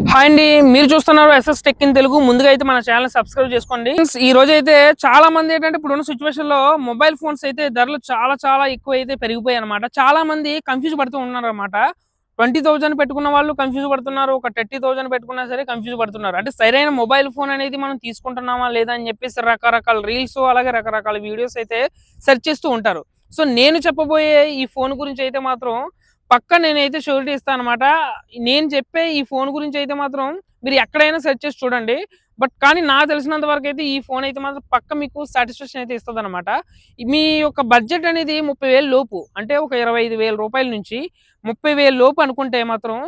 Hi అండి, మీరు చూస్తున్నారు ఎస్ఎస్ టెక్ ఇన్ తెలుగు. ముందుగా అయితే మన ఛానల్ సబ్స్క్రైబ్ చేసుకోండి. ఈ రోజు అయితే చాలా మంది ఏంటంటే ఇప్పుడున్న సిచ్యువేషన్ లో మొబైల్ ఫోన్స్ అయితే ధరలు చాలా చాలా ఎక్కువ అయితే పెరిగిపోయాయి అనమాట. చాలా మంది కన్ఫ్యూజ్ పడుతూ ఉన్నారు అనమాట. 20,000 పెట్టుకున్న వాళ్ళు కన్ఫ్యూజ్ పడుతున్నారు, ఒక 30,000 పెట్టుకున్నా సరే కన్ఫ్యూజ్ పడుతున్నారు. అంటే సరైన మొబైల్ ఫోన్ అనేది మనం తీసుకుంటున్నామా లేదా అని చెప్పేసి రకరకాల రీల్స్ అలాగే రకరకాల వీడియోస్ అయితే సెర్చ్ చేస్తూ ఉంటారు. సో నేను చెప్పబోయే ఈ ఫోన్ గురించి అయితే మాత్రం పక్కా నేనైతే షూరిటీ ఇస్తానన్నమాట. నేను చెప్పే ఈ ఫోన్ గురించి అయితే మాత్రం మీరు ఎక్కడైనా సెర్చ్ చేసి చూడండి. కానీ నాకు తెలిసినంత వరకైతే ఈ ఫోన్ అయితే మాత్రం పక్కా మీకు సాటిస్ఫాక్షన్ అయితే ఇస్తదనమాట. మీ యొక్క బడ్జెట్ అనేది 30,000 లోపు, అంటే ఒక 25,000 రూపాయల నుంచి 30,000 లోపు అనుకుంటే మాత్రం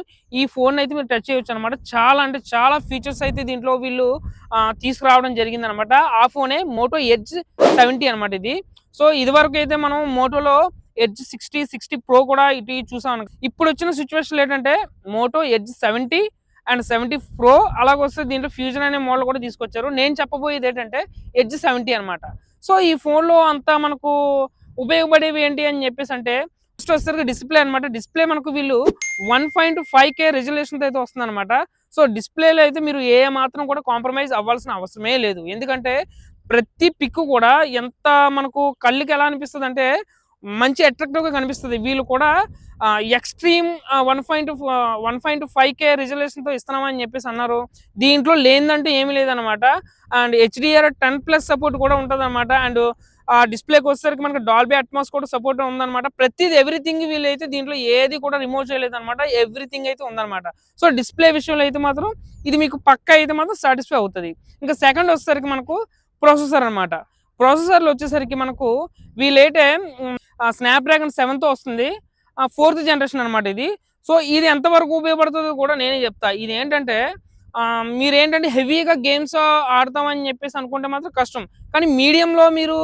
ఈ ఫోన్ అయితే మీరు టచ్ చేయొచ్చనమాట. చాలా అంటే చాలా ఫీచర్స్ అయితే దీంట్లో వీళ్ళు తీసుకురావడం జరిగిందనమాట. ఆ ఫోనే మోటో ఎడ్జ్ 70 అనమాట ఇది. సో ఇదివరకైతే మనం మోటోలో ఎడ్జ్ 60 ప్రో కూడా ఇటు చూసాం. ఇప్పుడు వచ్చిన సిచ్యువేషన్ ఏంటంటే మోటో ఎడ్జ్ 70 అండ్ 70 ప్రో అలాగొస్తే దీంట్లో ఫ్యూజన్ అనే మోడల్ కూడా తీసుకొచ్చారు. నేను చెప్పబోయేది ఏంటంటే ఎడ్జ్ 70 అనమాట. సో ఈ ఫోన్లో అంతా మనకు ఉపయోగపడేవి ఏంటి అని చెప్పేసి అంటే ఫస్ట్ వచ్చేసరికి డిస్ప్లే అనమాట. డిస్ప్లే మనకు వీళ్ళు 1.5K రెజల్యూషన్ అయితే వస్తుంది అనమాట. సో డిస్ప్లేలో అయితే మీరు ఏ మాత్రం కూడా కాంప్రమైజ్ అవ్వాల్సిన అవసరమే లేదు. ఎందుకంటే ప్రతి పిక్ కూడా ఎంత మనకు కళ్ళకి ఎలా అనిపిస్తుంది అంటే మంచి అట్రాక్టివ్గా కనిపిస్తుంది. వీళ్ళు కూడా ఎక్స్ట్రీమ్ 1.5K రిజల్యూషన్తో ఇస్తున్నామని చెప్పేసి అన్నారు. దీంట్లో లేదంటూ ఏమీ లేదనమాట. అండ్ HDR 10+ సపోర్ట్ కూడా ఉంటుంది అనమాట. అండ్ డిస్ప్లేకి వచ్చేసరికి మనకి డాల్బీ అట్మాస్ కూడా సపోర్ట్ ఉందన్నమాట. ప్రతిది ఎవ్రీథింగ్ వీళ్ళైతే దీంట్లో ఏది కూడా రిమూవ్ చేయలేదన్నమాట. ఎవ్రీథింగ్ అయితే ఉందన్నమాట. సో డిస్ప్లే విషయంలో అయితే మాత్రం ఇది మీకు పక్కా అయితే మాత్రం సాటిస్ఫై అవుతుంది. ఇంకా సెకండ్ వచ్చేసరికి మనకు ప్రాసెసర్ అనమాట. ప్రాసెసర్లు వచ్చేసరికి మనకు వీళ్ళైతే స్నాప్డ్రాగన్ 7తో వస్తుంది. 4th జనరేషన్ అనమాట ఇది. సో ఇది ఎంతవరకు ఉపయోగపడుతుందో కూడా నేనే చెప్తా. ఇది ఏంటంటే మీరేంటంటే హెవీగా గేమ్స్ ఆడతామని చెప్పేసి అనుకుంటే మాత్రం కష్టం. కానీ మీడియంలో మీరు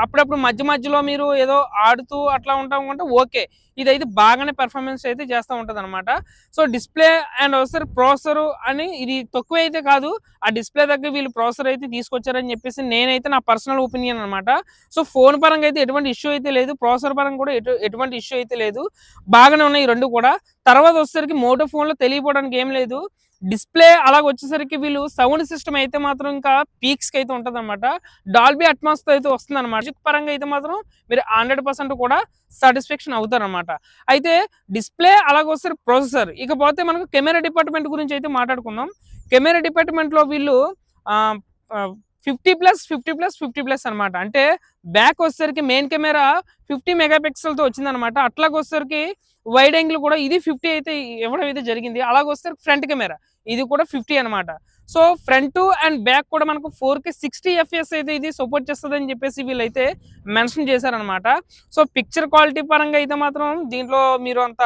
అప్పుడప్పుడు మధ్యలో మీరు ఏదో ఆడుతూ అట్లా ఉంటాం అంటే ఓకే. ఇదైతే బాగానే పెర్ఫార్మెన్స్ అయితే చేస్తూ ఉంటుంది అనమాట. సో డిస్ప్లే అండ్ ఒకసారి ప్రాసెసర్ అని ఇది తక్కువ అయితే కాదు. ఆ డిస్ప్లే దగ్గర వీళ్ళు ప్రాసెసర్ అయితే తీసుకొచ్చారని చెప్పేసి నేనైతే నా పర్సనల్ ఒపీనియన్ అనమాట. సో ఫోన్ పరంగా అయితే ఎటువంటి ఇష్యూ అయితే లేదు. ప్రాసెసర్ పరంగా కూడా ఎటువంటి ఇష్యూ అయితే లేదు. బాగానే ఉన్నాయి ఈ రెండు కూడా. తర్వాత వచ్చేసరికి మోటో ఫోన్లో తెలియపోవడానికి ఏం లేదు. డిస్ప్లే అలాగ వచ్చేసరికి వీళ్ళు సౌండ్ సిస్టమ్ అయితే మాత్రం ఇంకా పీక్స్కి అయితే ఉంటుంది అనమాట. డాల్బీ అట్మాస్తో అయితే వస్తుంది అనమాట. మ్యూజిక్ పరంగా అయితే మాత్రం మీరు 100% కూడా సాటిస్ఫాక్షన్ అవుతారనమాట. అయితే డిస్ప్లే అలాగ వస్తే ప్రాసెసర్. ఇకపోతే మనకు కెమెరా డిపార్ట్మెంట్ గురించి అయితే మాట్లాడుకుందాం. కెమెరా డిపార్ట్మెంట్లో వీళ్ళు 50+50+50+ అనమాట. అంటే బ్యాక్ వచ్చేసరికి మెయిన్ కెమెరా 50 మెగాపిక్సెల్తో వచ్చిందనమాట. అట్లాగొచ్చేసరికి వైడ్ యాంగిల్ కూడా ఇది 50 అయితే ఇవ్వడం అయితే జరిగింది. అలాగొస్తే ఫ్రంట్ కెమెరా ఇది కూడా 50 అనమాట. సో ఫ్రంట్ అండ్ బ్యాక్ కూడా మనకు 4K 60 FPS అయితే ఇది సపోర్ట్ చేస్తుంది అని చెప్పేసి వీళ్ళైతే మెన్షన్ చేశారనమాట. సో పిక్చర్ క్వాలిటీ పరంగా అయితే మాత్రం దీంట్లో మీరు అంత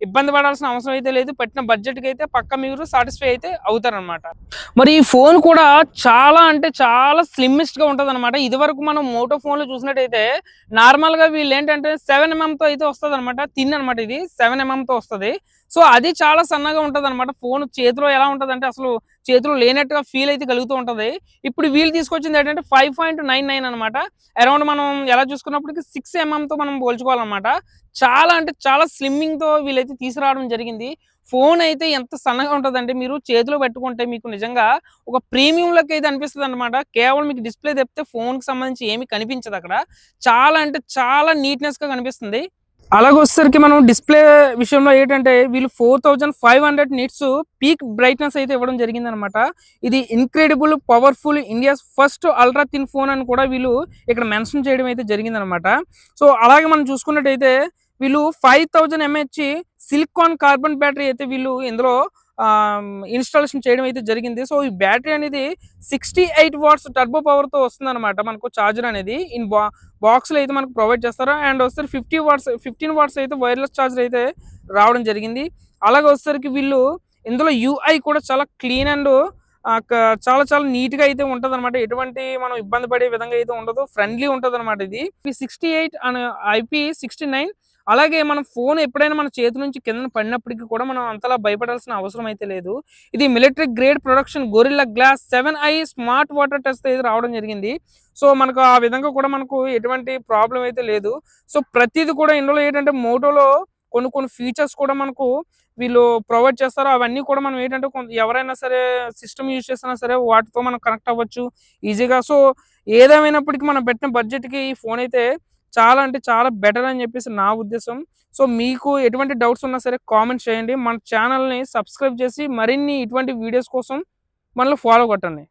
ఇబ్బంది పడాల్సిన అవసరం అయితే లేదు. పెట్టిన బడ్జెట్కి అయితే పక్క మీరు సాటిస్ఫై అయితే అవుతారనమాట. మరి ఈ ఫోన్ కూడా చాలా అంటే చాలా స్లిమ్మెస్ట్గా ఉంటుంది అనమాట. ఇదివరకు మనం మోటో ఫోన్లో చూసినట్టయితే నార్మల్గా వీళ్ళు ఏంటంటే 7mm అయితే వస్తుంది అనమాట. థిన్ అనమాట. ఇది 7mmతో వస్తుంది. సో అది చాలా సన్నగా ఉంటుంది అనమాట. ఫోన్ చేతిలో ఎలా ఉంటుంది అంటే అసలు చేతిలో లేనట్టుగా ఫీల్ అయితే కలుగుతూ ఉంటుంది. ఇప్పుడు వీళ్ళు తీసుకొచ్చింది ఏంటంటే 5.99 అనమాట. అరౌండ్ మనం ఎలా చూసుకున్నప్పటికీ 6mmతో మనం పోల్చుకోవాలన్నమాట. చాలా అంటే చాలా స్లిమ్మింగ్తో వీళ్ళైతే తీసుకురావడం జరిగింది. ఫోన్ అయితే ఎంత సన్నగా ఉంటుందంటే మీరు చేతిలో పెట్టుకుంటే మీకు నిజంగా ఒక ప్రీమియం లెక్క అయితే అనిపిస్తుంది అనమాట. కేవలం మీకు డిస్ప్లే తెప్పితే ఫోన్కి సంబంధించి ఏమీ కనిపించదు అక్కడ. చాలా అంటే చాలా నీట్నెస్గా కనిపిస్తుంది. అలాగొచ్చేసరికి మనం డిస్ప్లే విషయంలో ఏంటంటే వీళ్ళు 4500 నిట్స్ పీక్ బ్రైట్నెస్ అయితే ఇవ్వడం జరిగిందనమాట. ఇది incredible powerful India's first ultra thin phone అని కూడా వీళ్ళు ఇక్కడ మెన్షన్ చేయడం అయితే జరిగిందనమాట. సో అలాగే మనం చూసుకున్నట్టయితే వీళ్ళు 5000 mAh సిలికాన్ కార్బన్ బ్యాటరీ అయితే వీళ్ళు ఇందులో ఇన్స్టాలేషన్ చేయడం అయితే జరిగింది. సో ఈ బ్యాటరీ అనేది 68 వాట్స్ టర్బో పవర్తో వస్తుంది అనమాట. మనకు ఛార్జర్ అనేది బాక్స్లో అయితే మనకు ప్రొవైడ్ చేస్తారు. అండ్ వచ్చేసరికి 15 వాట్స్ అయితే వైర్లెస్ ఛార్జర్ అయితే రావడం జరిగింది. అలాగే వచ్చేసరికి వీళ్ళు ఇందులో UI కూడా చాలా క్లీన్ అండ్ చాలా చాలా నీట్గా అయితే ఉంటుంది అనమాట. ఎటువంటి మనం ఇబ్బంది పడే విధంగా అయితే ఉండదు. ఫ్రెండ్లీ ఉంటుంది అనమాట. ఇది IP68 అండ్ IP69. అలాగే మనం ఫోన్ ఎప్పుడైనా మన చేతి నుంచి కింద పడినప్పటికీ కూడా మనం అంతలా భయపడాల్సిన అవసరం అయితే లేదు. ఇది military grade production gorilla glass 7i smart water test అయితే రావడం జరిగింది. సో మనకు ఆ విధంగా కూడా మనకు ఎటువంటి ప్రాబ్లం అయితే లేదు. సో ప్రతిది కూడా ఇందులో ఏంటంటే మోటోలో కొన్ని ఫీచర్స్ కూడా మనకు వీళ్ళు ప్రొవైడ్ చేస్తారు. అవన్నీ కూడా మనం ఏంటంటే ఎవరైనా సరే సిస్టమ్ యూజ్ చేసినా సరే వాటితో మనం కనెక్ట్ అవ్వచ్చు ఈజీగా. సో, ఏదేమైనప్పటికీ మనం పెట్టిన బడ్జెట్‌కి ఈ ఫోన్ అయితే చాలా అంటే చాలా బెటర్ అని చెప్పేసి నా ఉద్దేశం. సో, మీకు ఎటువంటి డౌట్స్ ఉన్నా సరే కామెంట్ చేయండి. మన ఛానెల్‌ని సబ్స్క్రైబ్ చేసి మరిన్ని ఇటువంటి వీడియోస్ కోసం మనల్ని ఫాలో కొట్టండి.